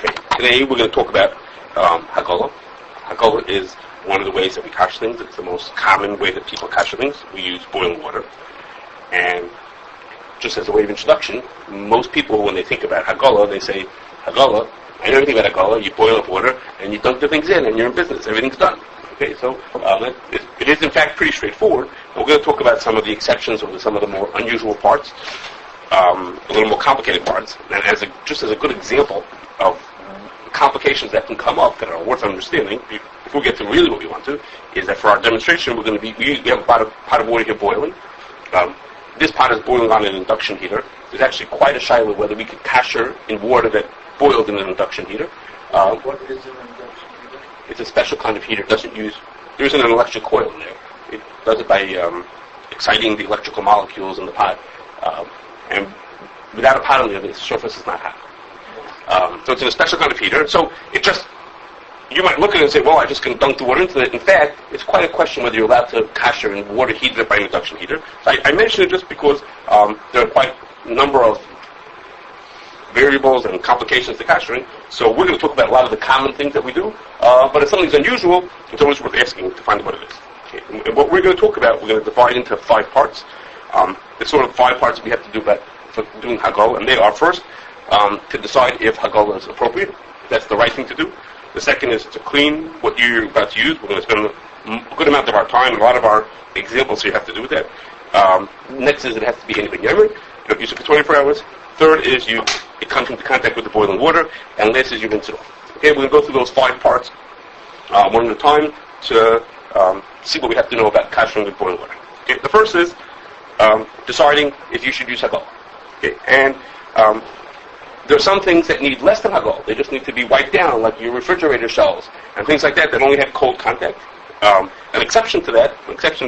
Okay, today we're going to talk about Hag'alah. Hag'alah is one of the ways that we kasher things. It's the most common way that people kasher things. We use boiling water. And just as a way of introduction, most people, when they think about Hag'alah, they say, Hag'alah, I know everything about Hag'alah, you boil up water, and you dunk the things in, and you're in business. Everything's done. Okay, so it is in fact pretty straightforward. And we're going to talk about some of the exceptions or some of the more unusual parts, a little more complicated parts. And just as a good example of complications that can come up that are worth understanding, before we get to really what we want to, is that for our demonstration, we have a pot of water here boiling. This pot is boiling on an induction heater. There's actually quite a shiloh whether we could kasher in water that boiled in an induction heater. What is an induction heater? It's a special kind of heater. There isn't an electric coil in there. It does it by exciting the electrical molecules in the pot. And without a pot on there, the surface is not hot. So it's in a special kind of heater. So you might look at it and say, well, I'm just going to dunk the water into it. In fact, it's quite a question whether you're allowed to kasher in water heated up by an induction heater. So I mention it just because there are quite a number of variables and complications to kashering. So we're going to talk about a lot of the common things that we do. But if something's unusual, it's always worth asking to find out what it is. Okay. And what we're going to talk about, we're going to divide into 5 parts. There's sort of 5 parts we have to do for doing Hag'alah, and they are first to decide if Hag'alah is appropriate, if that's the right thing to do. The second is to clean what you're about to use. We're going to spend a good amount of our time, a lot of our examples here have to do with that. Next is it has to be in yomo. You don't use it for 24 hours. Third is it comes into contact with the boiling water. And last is you rinse it off. Okay, we're going to go through those 5 parts one at a time to see what we have to know about kashering with boiling water. Okay, the first is deciding if you should use Hag'alah. Okay, and there are some things that need less than Hag'alah. They just need to be wiped down, like your refrigerator shelves and things like that only have cold contact. An exception to that,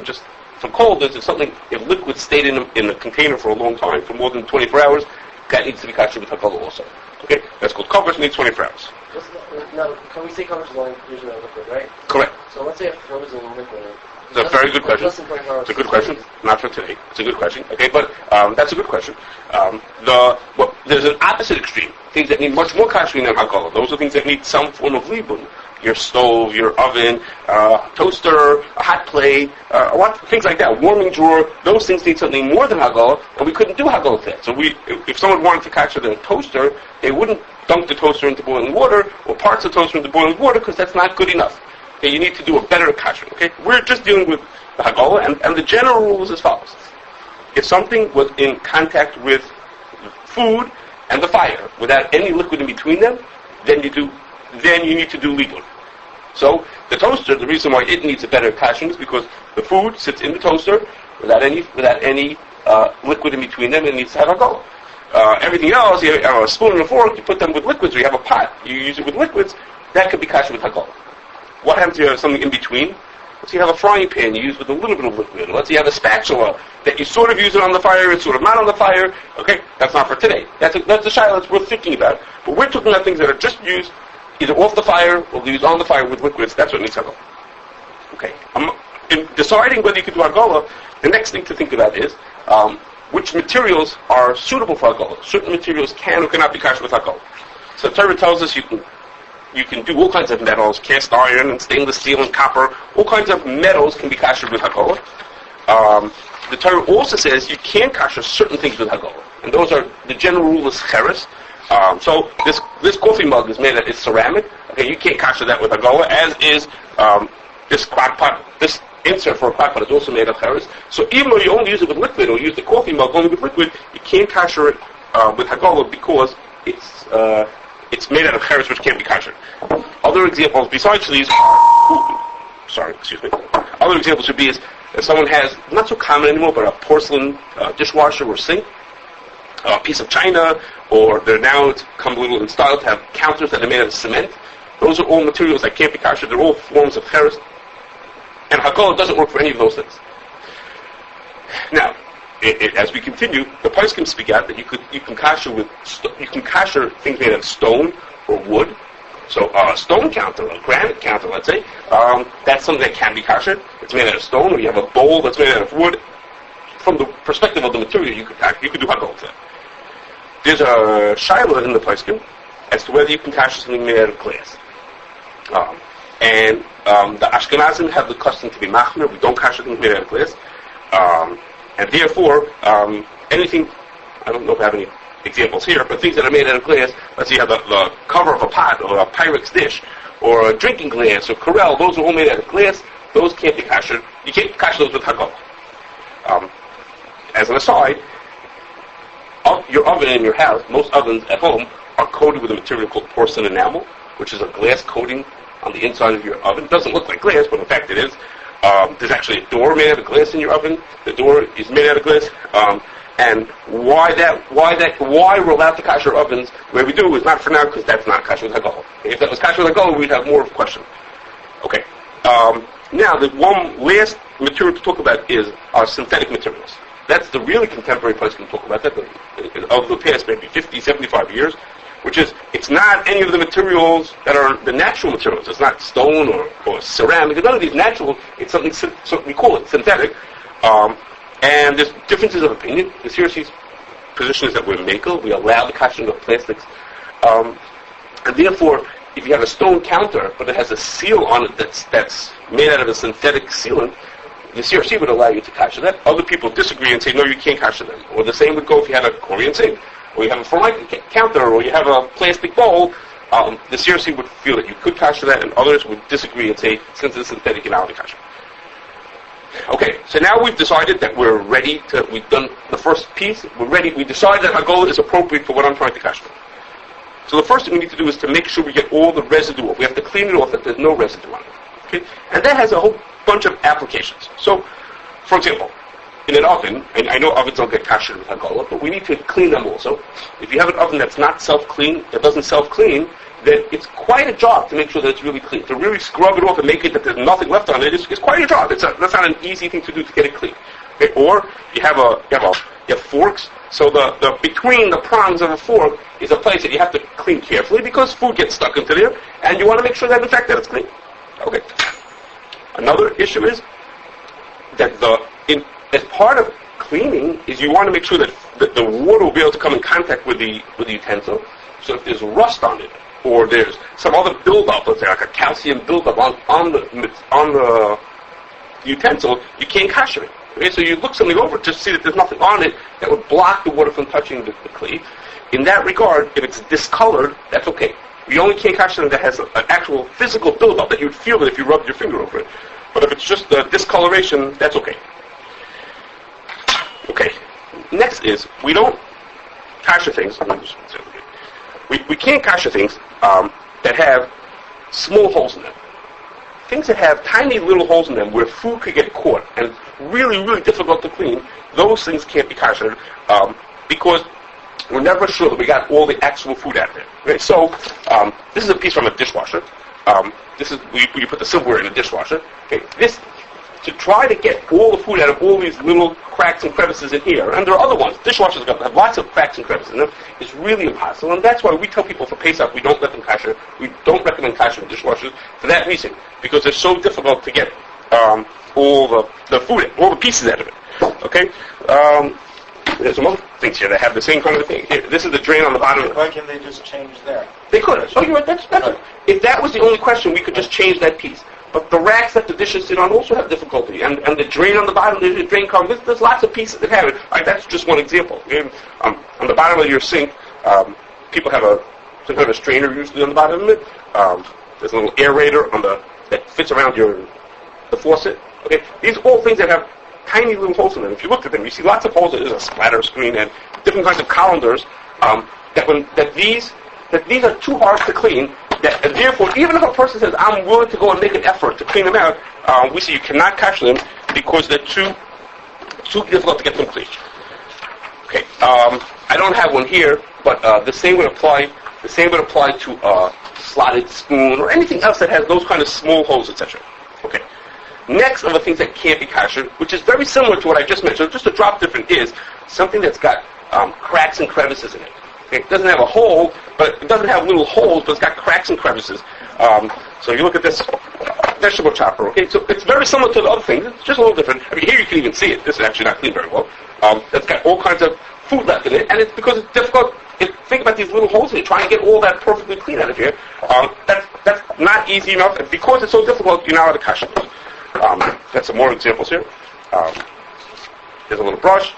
just from cold, is if liquid stayed in a container for a long time, for more than 24 hours, that needs to be kasher with Hag'alah also. Okay, that's called covers, needs 24 hours. Now, can we say covers is only usually a liquid, right? Correct. So let's say it's frozen liquid. It's a very good question. It's a good question. Not for today. It's a good question. Okay, but that's a good question. There's an opposite extreme. Things that need much more kashering than Hag'alah. Those are things that need some form of libun. Your stove, your oven, toaster, a hot plate, things like that. Warming drawer. Those things need something more than Hag'alah, and we couldn't do Hag'alah to that. So if someone wanted to kasher their toaster, they wouldn't dunk the toaster into boiling water or parts of the toaster into boiling water because that's not good enough. Okay, you need to do a better kashering. Okay, we're just dealing with the Hag'alah, and the general rule is as follows: if something was in contact with food and the fire without any liquid in between them, then you need to do libun. So the toaster, the reason why it needs a better kashering is because the food sits in the toaster without any liquid in between them, and it needs to have Hag'alah. Everything else, you have a spoon and a fork, you put them with liquids, or you have a pot, you use it with liquids, that could be kasher with Hag'alah. What happens if you have something in between? Let's say you have a frying pan you use with a little bit of liquid. Let's say you have a spatula that you sort of use it on the fire, it's sort of not on the fire. Okay, that's not for today. That's a shiloh that's worth thinking about. But we're talking about things that are just used either off the fire or used on the fire with liquids. That's what needs Hag'alah. Okay, in deciding whether you can do Hag'alah, the next thing to think about is which materials are suitable for Hag'alah. Certain materials can or cannot be kasher with Hag'alah. So the Torah tells us you can do all kinds of metals, cast iron and stainless steel and copper. All kinds of metals can be kasher with Hag'alah. The Torah also says you can't kasher certain things with Hag'alah, and those are the general rule is cheres. So this coffee mug is made it's ceramic. Okay, you can't kasher that with Hag'alah, as is this crock pot. This insert for a crock pot is also made of cheres. So even though you only use it with liquid, or use the coffee mug only with liquid, you can't kasher it with Hag'alah because it's made out of cheres, which can't be kasher. Other examples besides these, other examples would be if someone has, not so common anymore, but a porcelain dishwasher or sink, a piece of china, or it's come a little in style to have counters that are made out of cement. Those are all materials that can't be kasher. They're all forms of cheres. And Hag'alah doesn't work for any of those things. Now, as we continue, the poskim speak out that you can kasher things made of stone or wood. So a stone counter, a granite counter, let's say, that's something that can be kasher. It's made out of stone, or you have a bowl that's made out of wood. From the perspective of the material, you could do Hag'alah to that. There's a shiloh in the poskim as to whether you can kasher something made out of glass. The Ashkenazim have the custom to be machmir. We don't kasher things made out of glass. And therefore, anything, I don't know if I have any examples here, but things that are made out of glass, let's say you have the cover of a pot or a Pyrex dish or a drinking glass or Corel, those are all made out of glass. Those can't be kasher. You can't kasher those with Hag'alah. As an aside, your oven in your house, most ovens at home, are coated with a material called porcelain enamel, which is a glass coating on the inside of your oven. It doesn't look like glass, but in fact it is. There's actually a door made out of glass in your oven. The door is made out of glass. And why we're allowed to kasher ovens the way we do is not for now, because that's not kasher with Hag'alah. If that was kasher with Hag'alah, we'd have more of a question. Okay. Now, the one last material to talk about are synthetic materials. That's the really contemporary place we can talk about that, of the past maybe 50, 75 years, which is, it's not any of the materials that are the natural materials. It's not stone or ceramic. None of these natural. It's something, so we call it synthetic. And there's differences of opinion. The CRC's position is that we're makel. We allow the kashering of plastics. And therefore, if you have a stone counter, but it has a seal on it that's made out of a synthetic sealant, the CRC would allow you to kasher that. Other people disagree and say, no, you can't kasher them. Or the same would go if you had a Korean sink, or you have a formica counter, or you have a plastic bowl. The CRC would feel that you could kasher that, and others would disagree and say, since it's synthetic, you're not allowed to kasher. Okay, so now we've decided that we're ready we've done the first piece, we're ready, we decided that Hag'alah is appropriate for what I'm trying to kasher. So the first thing we need to do is to make sure we get all the residue off. We have to clean it off that there's no residue on it. Okay? And that has a whole bunch of applications. So, for example, in an oven, and I know ovens don't get kasher with Hag'alah, but we need to clean them also. If you have an oven that's not self-clean, that doesn't self-clean, then it's quite a job to make sure that it's really clean. To really scrub it off and make it that there's nothing left on it is quite a job. That's not an easy thing to do to get it clean. Okay? Or you have forks. So the between the prongs of a fork is a place that you have to clean carefully because food gets stuck into there, and you want to make sure that in fact that it's clean. Okay. Another issue is that as part of cleaning is you want to make sure that the water will be able to come in contact with the utensil. So if there's rust on it, or there's some other buildup, let's say like a calcium buildup on the utensil, you can't kasher it. Okay, so you look something over just to see that there's nothing on it that would block the water from touching the clay. In that regard, if it's discolored, that's okay. You only can't kasher something that has an actual physical buildup that you'd feel it if you rubbed your finger over it. But if it's just the discoloration, that's okay. Okay. Next is, we don't kasher things. We can't kasher things that have small holes in them. Things that have tiny little holes in them where food could get caught and really, really difficult to clean, those things can't be kashered because we're never sure that we got all the actual food out there. Right? So this is a piece from a dishwasher. This is you put the silverware in a dishwasher. Okay, this to try to get all the food out of all these little cracks and crevices in here, and there are other ones. Dishwashers have lots of cracks and crevices in them. It's really impossible, and that's why we tell people for Pesach we don't let them kasher. We don't recommend kashering dishwashers for that reason, because they're so difficult to get all the food, all the pieces out of it. Okay. There's some other things here that have the same kind of thing. Here, this is the drain on the bottom. Why can't they just change that? They could. Oh, you're right. That's right. If that was the only question, we could just change that piece. But the racks that the dishes sit on also have difficulty. And the drain on the bottom, the drain cover, there's lots of pieces that have it. Right, that's just one example. On the bottom of your sink, people have some kind of strainer usually on the bottom of it. There's a little aerator that fits around the faucet. Okay, these are all things that have tiny little holes in them. If you look at them, you see lots of holes. There's a splatter screen and different kinds of colanders. That these are too hard to clean. And therefore, even if a person says, I'm willing to go and make an effort to clean them out, we say you cannot kasher them because they're too difficult to get them clean. Okay, I don't have one here, but the same would apply to a slotted spoon or anything else that has those kind of small holes, etc. Okay. Next of the things that can't be kashered, which is very similar to what I just mentioned, just a drop different, is something that's got cracks and crevices in it. Okay? It doesn't have a hole, but it doesn't have little holes, but it's got cracks and crevices. So you look at this vegetable chopper, okay? So it's very similar to the other things. It's just a little different. I mean, here you can even see it. This is actually not cleaned very well. It's got all kinds of food left in it, and it's because it's difficult think about these little holes here. Try and get all that perfectly clean out of here. That's not easy enough. And because it's so difficult, you're not allowed to kasher. That's some more examples here. Here's a little brush.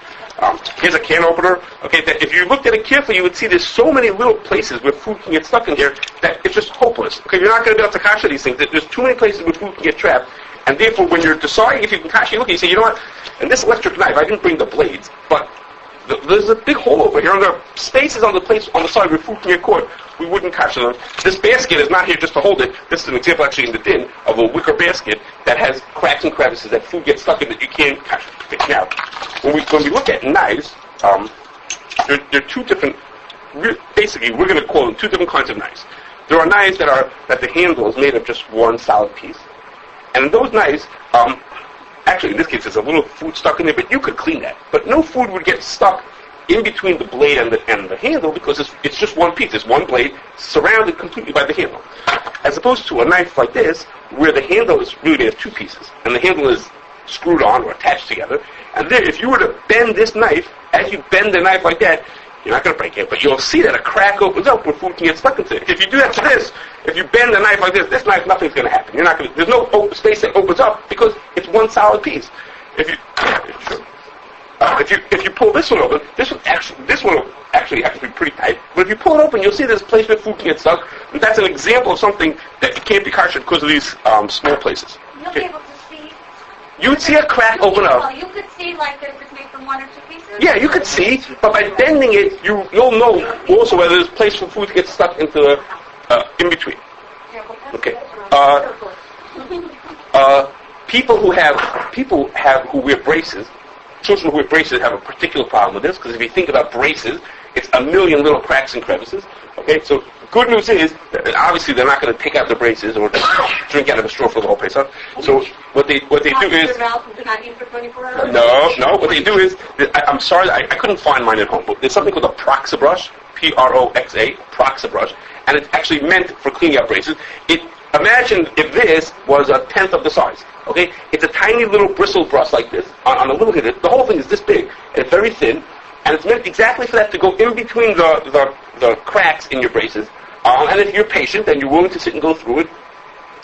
Here's a can opener. Okay, that if you looked at it carefully, you would see there's so many little places where food can get stuck in here that it's just hopeless. Okay, you're not going to be able to kasher these things. There's too many places where food can get trapped. And therefore, when you're deciding if you can kasher, you look and you say, you know what? And this electric knife, I didn't bring the blades, but there's a big hole over here, and there are spaces on the side where food can get caught. We wouldn't kasher them. This basket is not here just to hold it. This is an example actually in the din of a wicker basket that has cracks and crevices that food gets stuck in that you can't kasher. Okay, now, when we look at knives, there are two different. Basically, we're going to call them two different kinds of knives. There are knives that the handle is made of just one solid piece, and in those knives, actually in this case, there's a little food stuck in there, but you could clean that. But no food would get stuck in between the blade and the handle because it's just one piece. It's one blade surrounded completely by the handle, as opposed to a knife like this, where the handle is really made of two pieces, and the handle is screwed on or attached together. And then, if you were to bend this knife, as you bend the knife like that, you're not going to break it, but you'll see that a crack opens up where food can get stuck into it. If you do that to this, if you bend the knife like this knife, nothing's going to happen. There's no space that opens up because it's one solid piece. If you pull this one open, this one will actually have to be pretty tight. But if you pull it open, you'll see there's a place where food can get stuck. And that's an example of something that can't be kasher because of these small places. You'll be able to see. You'd see a crack open up. You could see like if it's made from one or two pieces. Yeah, you could see, but by bending it, you'll know also whether there's a place for food to get stuck into in between. Okay. People who wear braces, children who wear braces have a particular problem with this because if you think about braces, it's a million little cracks and crevices. Okay, so good news is that obviously they're not going to take out the braces or drink out of a straw for the whole Pesach. So what they do is no. What they do is I'm sorry I couldn't find mine at home, but there's something called a proxa brush, Proxa, proxa brush, and it's actually meant for cleaning out braces. Imagine if this was a tenth of the size. Okay, it's a tiny little bristle brush like this on a little bit. The whole thing is this big and it's very thin. And it's meant exactly for that to go in between the cracks in your braces. And if you're patient and you're willing to sit and go through it,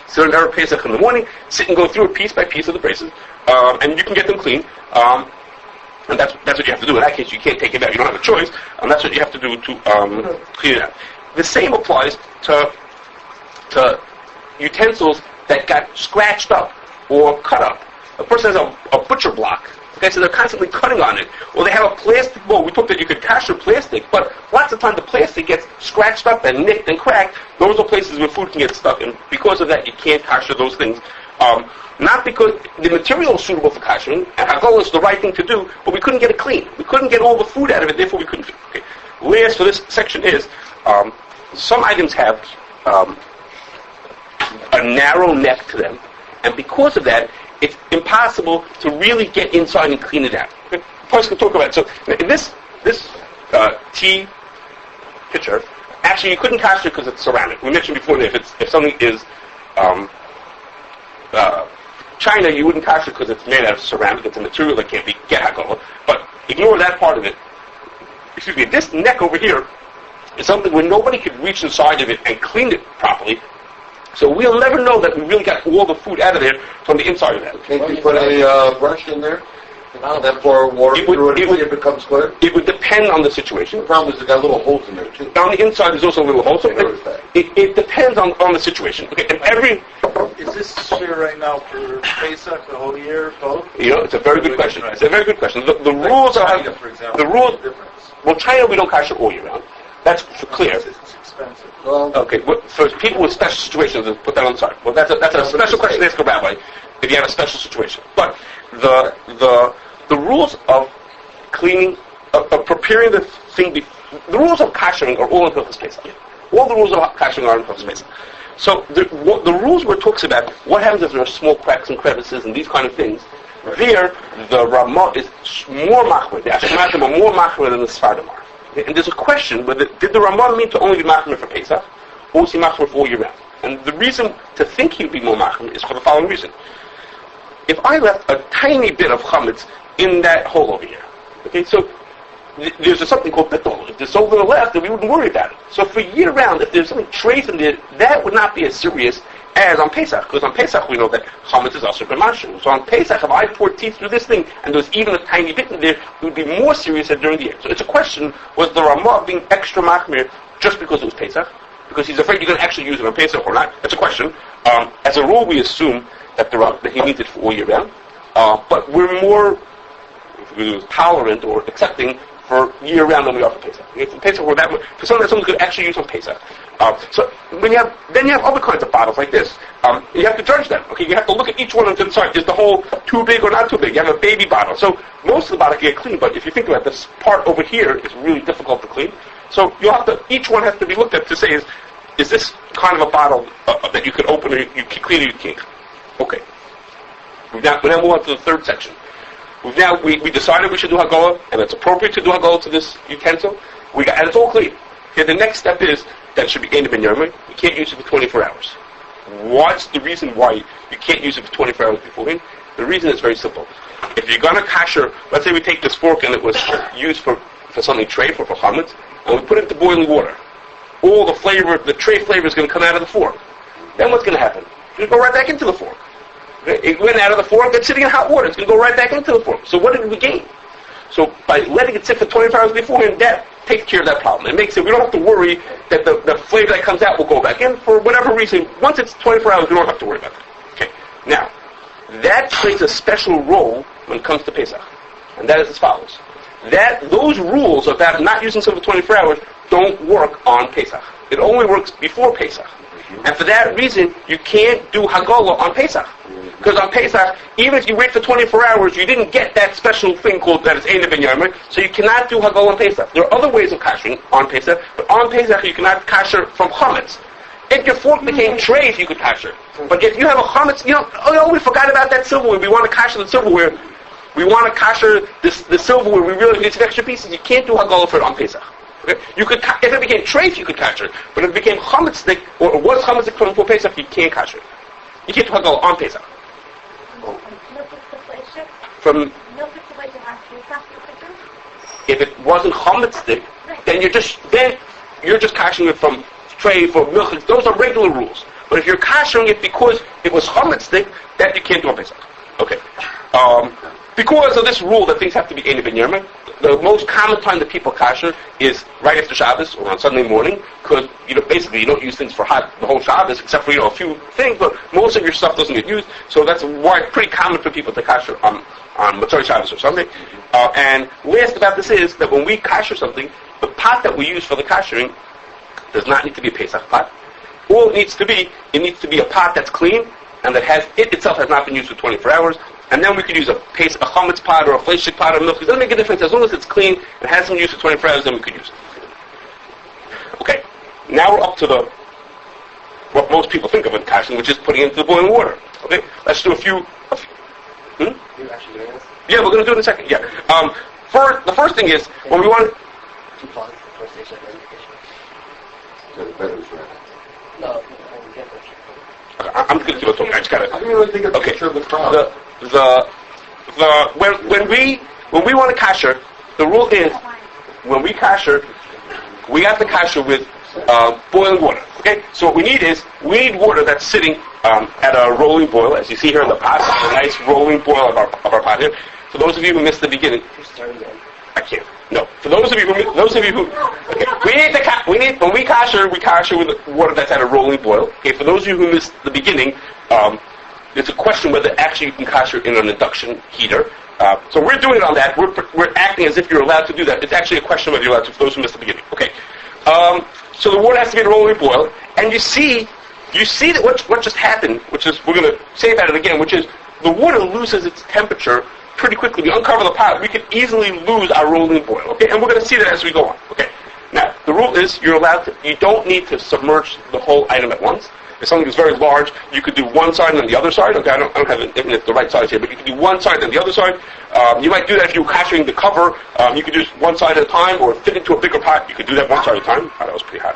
sit on Erev Pesach in the morning, sit and go through it piece by piece of the braces, and you can get them clean. And that's what you have to do. In that case, you can't take it out. You don't have a choice, and that's what you have to do to clean it out. The same applies to utensils that got scratched up or cut up. A person has a butcher block. Okay, so they're constantly cutting on it. Or they have a plastic bowl. We thought that you could kasher plastic, but lots of times the plastic gets scratched up and nicked and cracked. Those are places where food can get stuck, and because of that, you can't kasher those things. Not because the material is suitable for kashering, and Hag'alah is the right thing to do, but we couldn't get it clean. We couldn't get all the food out of it, therefore we couldn't. Okay. Last for this section is some items have a narrow neck to them, and because of that, it's impossible to really get inside and clean it out. Okay? A person can talk about it. So in this tea pitcher, actually you couldn't kasher because it's ceramic. We mentioned before that if something is China, you wouldn't kasher because it's made out of ceramic. It's a material that can't get Hag'alah. But ignore that part of it. Excuse me. This neck over here is something where nobody could reach inside of it and clean it properly. So we'll never know that we really got all the food out of there from the inside of that. Can't you put a brush in there? That pour water through it and it becomes clear? It would depend on the situation. The problem is it's got little holes in there too. On the inside there's also a little hole. So it depends on the situation. Okay, and Is this year right now for Pesach, the whole year, both? It's a very good question. It's a very good question. The rules are... China, for example, the rules... Well, China we don't kasher all year round. That's clear. It's expensive. Well, Okay, for people with special situations, put that on the side. Well, that's a special question to ask a rabbi if you have a special situation. But the rules of cleaning, of preparing the thing, the rules of kashering are all in Hilchos Pesach. All the rules of kashering are in Hilchos Pesach. So the rules where it talks about what happens if there are small cracks and crevices and these kind of things, there the Ramah is more machmir. The Ashkenazim are more machmir than the Sfardim are. And there's a question whether did the Ramah mean to only be machmir for Pesach, or was he machmir for all year round? And the reason to think he'd be more machmir is for the following reason. If I left a tiny bit of chametz in that hole over here, okay, so there's something called bittul. If there's silver on the left, then we wouldn't worry about it. So for year round, if there's something trace in there, that would not be as serious as on Pesach, because on Pesach we know that chametz is asur b'mashu. So on Pesach, if I poured teeth through this thing and there was even a tiny bit in there, it would be more serious than during the year. So it's a question: was the Ramah being extra machmir just because it was Pesach? Because he's afraid you're going to actually use it on Pesach or not? That's a question. As a rule, we assume that that he needs it for all year round, but we're more tolerant or accepting for year round than we are for Pesach. Okay, for Pesach, we're that way. For something that someone could actually use on Pesach. So when you have other kinds of bottles like this. You have to judge them. Okay, you have to look at each one and decide, is the hole too big or not too big? You have a baby bottle, so most of the bottle can get clean. But if you think about this part over here, is really difficult to clean. So you have to. Each one has to be looked at to say, is this kind of a bottle that you could open or you can clean or you can't? Okay. We now move on to the third section. We decided we should do Hag'alah, and it's appropriate to do Hag'alah to this utensil. And it's all clean. Okay, the next step is that it should be Aino ben yomo. You can't use it for 24 hours. What's the reason why you can't use it for 24 hours beforehand? The reason is very simple. If you're going to kasher, let's say we take this fork and it was used for something tray, for chametz, and we put it into boiling water. All the flavor, the tray flavor is going to come out of the fork. Then what's going to happen? It's going to go right back into the fork. It went out of the fork, it's sitting in hot water. It's going to go right back into the fork. So what did we gain? So by letting it sit for 24 hours beforehand, that takes care of that problem. It makes it, we don't have to worry that the flavor that comes out will go back in for whatever reason. Once it's 24 hours, we don't have to worry about that. Okay. Now, that plays a special role when it comes to Pesach. And that is as follows. Those rules about not using something for 24 hours don't work on Pesach. It only works before Pesach. And for that reason, you can't do Hag'alah on Pesach. Because on Pesach, even if you wait for 24 hours, you didn't get that special thing called that is Aino ben yomo, so you cannot do Hag'alah on Pesach. There are other ways of kashering on Pesach, but on Pesach you cannot kasher from chametz. If your fork became trays, you could kasher. But if you have a chametz, we forgot about that silverware. We want to kasher the silverware. We want to kasher the silverware. We really need some extra pieces. You can't do Hag'alah for it on Pesach. Okay? You could, if it became trays, you could kasher. But if it became chametz stick, or it was chametz stick from before Pesach, you can't kasher. You can't do Hag'alah on Pesach. From if it wasn't chametz stick, then you're just kashering it from tray for milk. Those are regular rules. But if you're kashering it because it was chametz stick, that you can't do on Pesach. Okay. Because of this rule that things have to be Aino ben yomo, the most common time that people kasher is right after Shabbos or on Sunday morning, because basically you don't use things for the whole Shabbos except for a few things, but most of your stuff doesn't get used. So that's why it's pretty common for people to kasher on Motzei Shabbos or Sunday. And last about this is that when we kasher something, the pot that we use for the kashering does not need to be a Pesach pot. All it needs to be a pot that's clean and that itself has not been used for 24 hours. And then we could use a chametz pot or a fleshik pot or milk. It doesn't make a difference. As long as it's clean and has some use for 24 hours, then we could use it. Okay. Now we're up to what most people think of in kashering, which is putting it into the boiling water. Okay. Let's do a few. You actually doing this? Yeah, we're going to do it in a second. Yeah. The first thing is when we want. 2 pause before station identification. No, we can't push. I'm going to keep on talking. I just got to. I didn't really think of the picture of the crowd. When we want to kasher, the rule is when we kasher, we have to kasher with boiling water. Okay, so what we need water that's sitting at a rolling boil, as you see here in the pot, a nice rolling boil of our pot here. For those of you who missed the beginning, I can't. No, for those of you who, okay, when we kasher with water that's at a rolling boil. Okay, for those of you who missed the beginning, it's a question whether actually you can kasher in an induction heater. So we're doing it on that. We're acting as if you're allowed to do that. It's actually a question whether you're allowed to. For those who missed the beginning, okay. So the water has to be at a rolling boil, and you see that what just happened, which is we're going to say about it again, which is the water loses its temperature pretty quickly. We uncover the pot, we could easily lose our rolling boil. Okay, and we're going to see that as we go on. Okay. Now the rule is you don't need to submerge the whole item at once. If something is very large, you could do one side and then the other side. Okay, I don't have it the right size here, but you can do one side and the other side. You might do that if you're kashering the cover. You could do one side at a time, or fit into a bigger pot. You could do that one side at a time. Oh, that was pretty hot.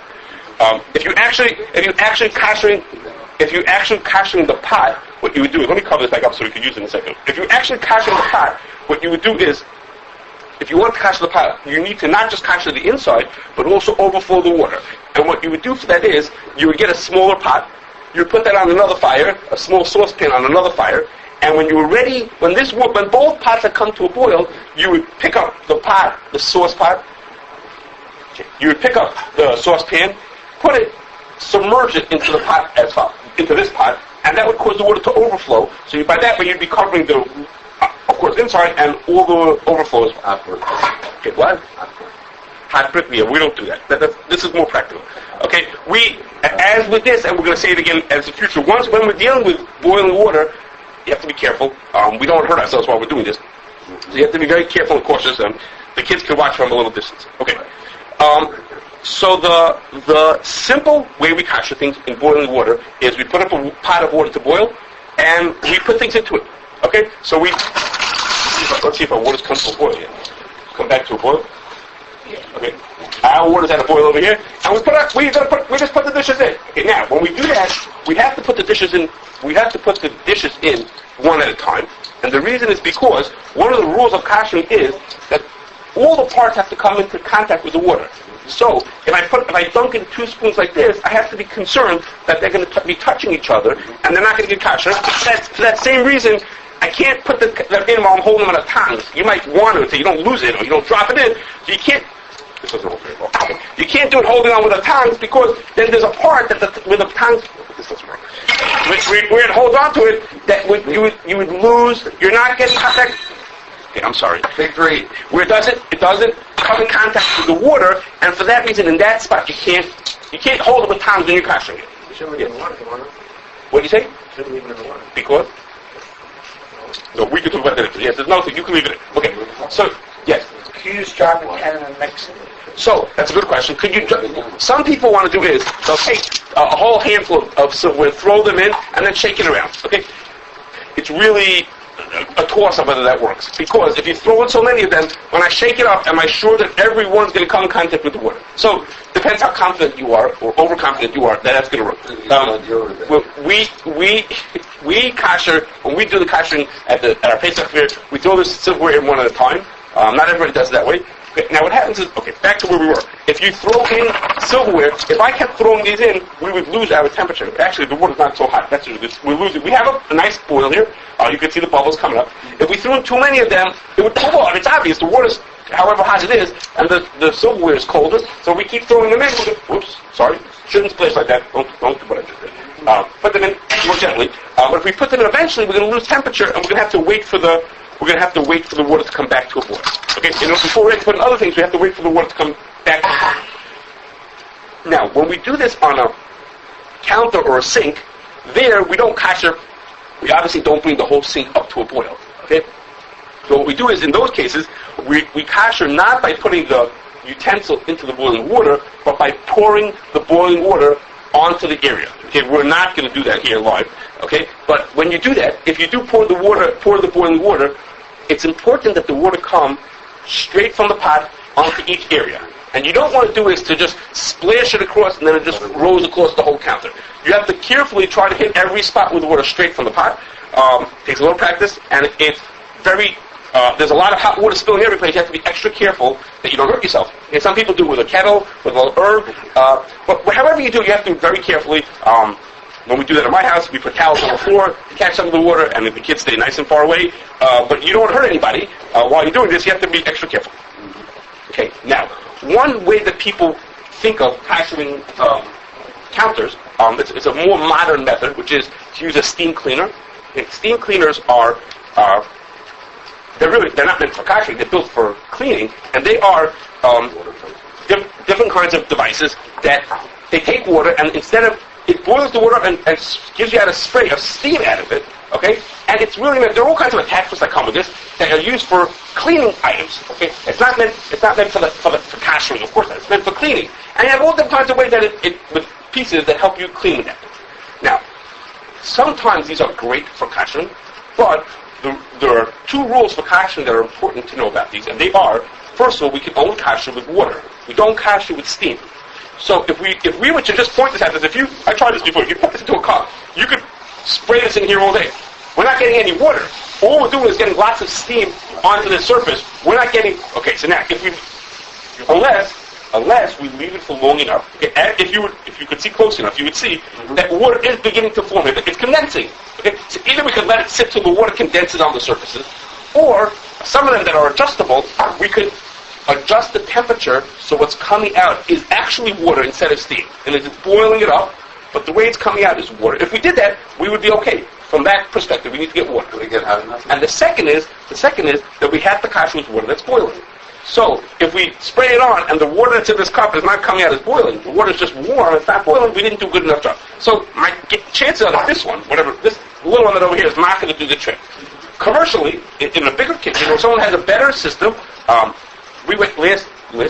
If you're actually kashering the pot, what you would do is, let me cover this back up so we can use it in a second. If you're actually kashering the pot, what you would do is if you want to kasher the pot, you need to not just kasher the inside, but also overflow the water. And what you would do for that is, you would get a smaller pot, you would put that on another fire, a small saucepan on another fire, and when you were ready, when both pots had come to a boil, you would pick up the pot, the sauce pot, you would pick up the saucepan, put it, submerge it into the pot into this pot, and that would cause the water to overflow. So by that way, you'd be covering the, of course, inside and all the overflows. Okay, what? Hot brick? Yeah, we don't do that. This is more practical. Okay, as with this, and we're going to say it again as the future. When we're dealing with boiling water, you have to be careful. We don't hurt ourselves while we're doing this. So you have to be very careful and cautious. And the kids can watch from a little distance. Okay. So the simple way we kasher things in boiling water is we put up a pot of water to boil, and we put things into it. Okay? So let's see if our water's come to a boil yet. Come back to a boil. Okay. Our water's at a boil over here, and we just put the dishes in. Okay, now when we do that, we have to put the dishes in. We have to put the dishes in one at a time, and the reason is because one of the rules of kashering is that all the parts have to come into contact with the water. So if I dunk in 2 spoons like this, I have to be concerned that they're going to be touching each other, and they're not going to get kasher. For that same reason, I can't put them in while I'm holding them on a tongs. You might want to, so you don't lose it or you don't drop it in. So you can't. This doesn't work very well. You can't do it holding on with the tongs, because then there's a part that with the tongs. This doesn't work. Where it holds on to it, that you would lose. You're not getting contact. Okay, I'm sorry. Big three. Where it doesn't come in contact with the water, and for that reason, in that spot, you can't hold it with tongs when you're kashering it. You shouldn't leave it in the water. What do you say? You shouldn't leave it in the water. Because? No, we can talk about that. Yes, there's nothing. You can leave it in. Okay. So, yes. Can you just drop a can and mix it? So, that's a good question. Some people want to do is, they'll take a whole handful of silverware, throw them in, and then shake it around. Okay? It's really a toss-up whether that works. Because if you throw in so many of them, when I shake it up, am I sure that everyone's going to come in contact with the water? So, depends how confident you are, or overconfident you are, that's going to work. We kasher, when we do the kashering at our Pesach fair, we throw this silverware in one at a time. Not everybody does it that way. Okay, now what happens is, back to where we were. If you throw in silverware, if I kept throwing these in, we would lose our temperature. Actually, the water's not so hot. We lose it. We have a nice boil here. You can see the bubbles coming up. If we threw in too many of them, it would cool off. It's obvious. The water's, however hot it is, and the silverware is colder, so we keep throwing them in. Whoops, sorry. Shouldn't splash like that. Don't do what I just did. Put them in more gently. But if we put them in eventually, we're going to lose temperature, and we're going to have to wait for the water to come back to a boil. Okay, before we put in other things, we have to wait for the water to come back to a boil. Now, when we do this on a counter or a sink, there we don't kasher. We obviously don't bring the whole sink up to a boil. Okay? So what we do is, in those cases, we kasher not by putting the utensil into the boiling water, but by pouring the boiling water onto the area. Okay, we're not going to do that here live. Okay, but when you do that, if you do pour the boiling water, it's important that the water come straight from the pot onto each area. And you don't want to do is to just splash it across and then it just rolls across the whole counter. You have to carefully try to hit every spot with water straight from the pot. Takes a little practice, and it's very. There's a lot of hot water spilling every place. You have to be extra careful that you don't hurt yourself. And some people do it with a kettle, with a little herb. But however you do, you have to do it very carefully. When we do that at my house, we put towels on the floor to catch some of the water, and the kids stay nice and far away. But you don't want to hurt anybody. While you're doing this, you have to be extra careful. Okay, now, one way that people think of kashering counters, it's a more modern method, which is to use a steam cleaner. Okay, steam cleaners are they're not meant for kashering. They're built for cleaning, and they are different kinds of devices that they take water, and instead of it boils the water up and gives you out a spray of steam out of it. Okay, and it's really meant. There are all kinds of attachments that come with this that are used for cleaning items. Okay, it's not meant for kashering, of course. It's meant for cleaning, and you have all different kinds of ways that it with pieces that help you clean with that. Now, sometimes these are great for kashering, but there are 2 rules for kashering that are important to know about these, and they are: first of all, we can only kasher with water. We don't kasher with steam. So if we were to just point this at this, I tried this before. If you put this into a cup, you could spray this in here all day. We're not getting any water. all we're doing is getting lots of steam onto the surface. We're not getting, okay, so now, unless we leave it for long enough, okay, and if you could see close enough, you would see that water is beginning to form. It's condensing. Okay? So either we could let it sit till the water condenses on the surfaces, or some of them that are adjustable, we could adjust the temperature so what's coming out is actually water instead of steam. And it's boiling it up, but the way it's coming out is water. If we did that, we would be okay. From that perspective, we need to get water. We get hot enough. And the second is that we have to kashrus water that's boiling. So if we spray it on and the water that's in this cup is not coming out as boiling, the water is just warm, it's not boiling, we didn't do a good enough job. So my chances are that this one, whatever, this little one that over here is not going to do the trick. Commercially, in a bigger kitchen, when someone has a better system, we went last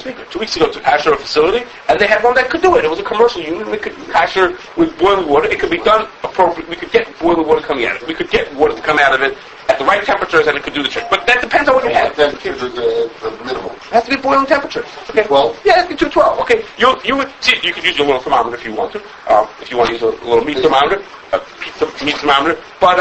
week or 2 weeks ago to kasher a facility, and they had one that could do it. It was a commercial unit. We could kasher with boiling water. It could be done appropriately. We could get boiling water coming out of it. We could get water to come out of it at the right temperatures, and it could do the trick. But that depends on what you have. Temperature is the minimum. It has to be boiling temperature. Okay. 12? Yeah, it has to be 212. Okay. You would see, you could use your little thermometer if you want to. If you want to use a little meat thermometer, a pizza meat thermometer. But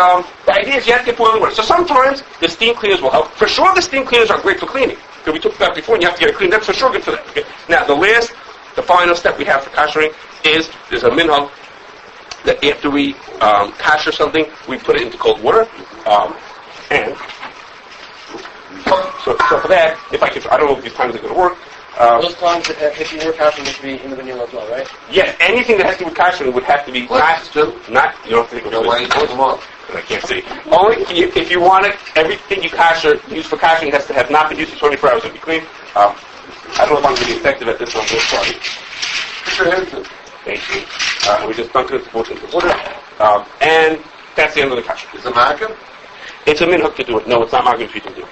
the idea is you have to get boiling water. So sometimes the steam cleaners will help. For sure, the steam cleaners are great for cleaning. Okay, we talked about before, and you have to get it cleaned. That's for sure good for that. Okay. Now the final step we have for kashering is there's a minhag that after we kasher something, we put it into cold water. And so for that, if I don't know if these times are going to work. Those times, if you were kashering, it should be in the vanilla as well, right? Yes, anything that has to do with kashering would have to be not. You don't think of it. Why you put them on? I can't see. Only if you want it, everything you used for kashering has to have not been used for 24 hours to be clean. I don't know if I'm going to be effective at this one. I'm sorry. Put your hands in. Thank you. We just dunked it into water. And that's the end of the kasher. Is it makim? It's a minhag to do it. No, it's not makim to do it.